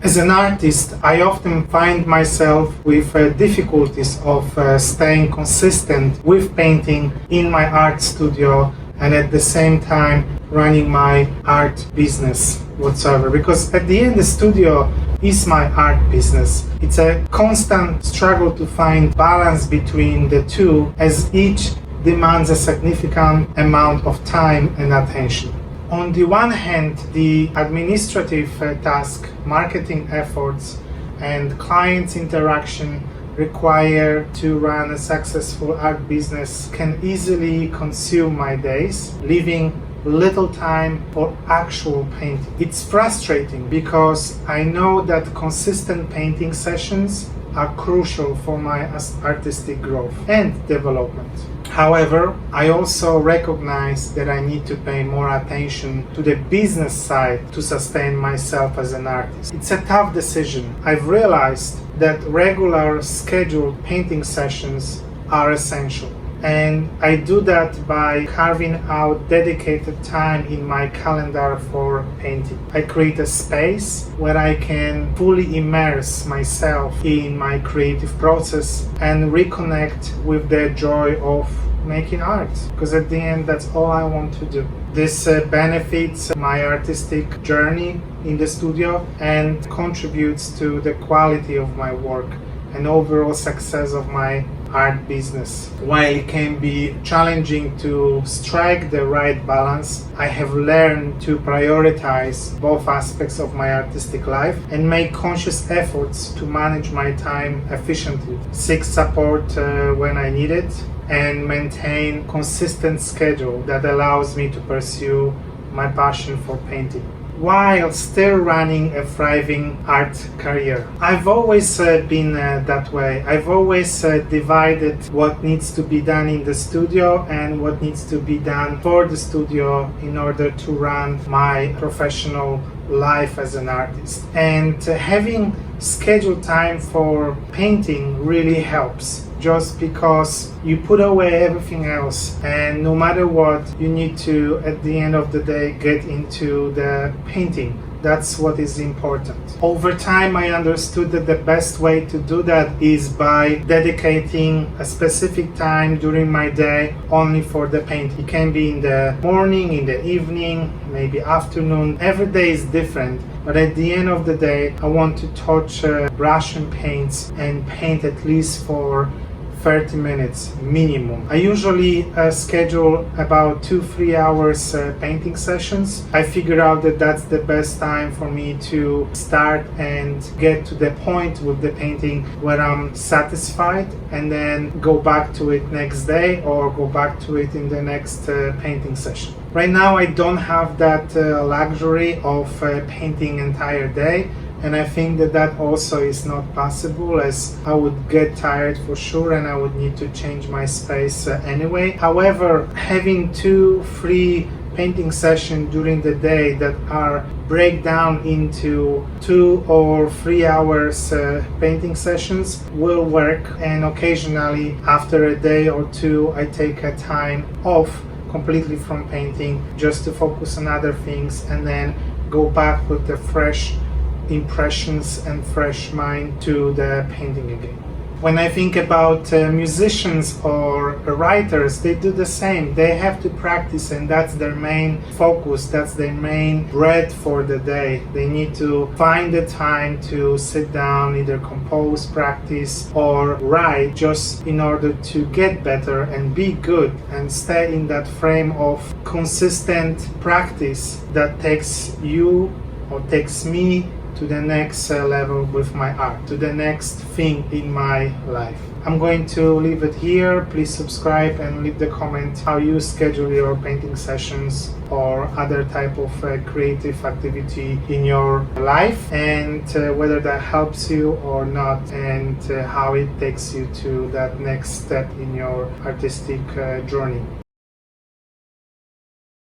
As an artist, I often find myself with difficulties of staying consistent with painting in my art studio and at the same time running my art business whatsoever. Because at the end, the studio is my art business. It's a constant struggle to find balance between the two, as each demands a significant amount of time and attention. On the one hand, the administrative task, marketing efforts, and clients' interaction required to run a successful art business can easily consume my days, leaving little time for actual painting. It's frustrating because I know that consistent painting sessions are crucial for my artistic growth and development. However, I also recognize that I need to pay more attention to the business side to sustain myself as an artist. It's a tough decision. I've realized that regular scheduled painting sessions are essential. And I do that by carving out dedicated time in my calendar for painting. I create a space where I can fully immerse myself in my creative process and reconnect with the joy of making art, because at the end that's all I want to do. This benefits my artistic journey in the studio and contributes to the quality of my work and overall success of my art business. While it can be challenging to strike the right balance, I have learned to prioritize both aspects of my artistic life and make conscious efforts to manage my time efficiently, seek support when I need it, and maintain consistent schedule that allows me to pursue my passion for painting while still running a thriving art career. I've always been that way. I've always divided what needs to be done in the studio and what needs to be done for the studio in order to run my professional life as an artist. And having scheduled time for painting really helps, just because you put away everything else, and no matter what, you need to, at the end of the day, get into the painting. That's what is important. Over time, I understood that the best way to do that is by dedicating a specific time during my day only for the painting. It can be in the morning, in the evening, maybe afternoon. Every day is different, but at the end of the day, I want to touch brush and paints and paint at least for 30 minutes minimum. I usually schedule about 2-3 hours painting sessions. I figure out that that's the best time for me to start and get to the point with the painting where I'm satisfied, and then go back to it next day or go back to it in the next painting session. Right now I don't have that luxury of painting entire day. And I think that that also is not possible, as I would get tired for sure and I would need to change my space anyway. However, having 2-3 painting sessions during the day that are break down into 2 or 3 hours painting sessions will work. And occasionally, after a day or two, I take a time off completely from painting just to focus on other things, and then go back with the fresh impressions and fresh mind to the painting again. When I think about musicians or writers, they do the same. They have to practice, and that's their main focus, that's their main bread for the day. They need to find the time to sit down, either compose, practice, or write, just in order to get better and be good and stay in that frame of consistent practice that takes you or takes me to the next level with my art, to the next thing in my life. I'm going to leave it here. Please subscribe and leave the comment how you schedule your painting sessions or other type of creative activity in your life, and whether that helps you or not, and how it takes you to that next step in your artistic journey.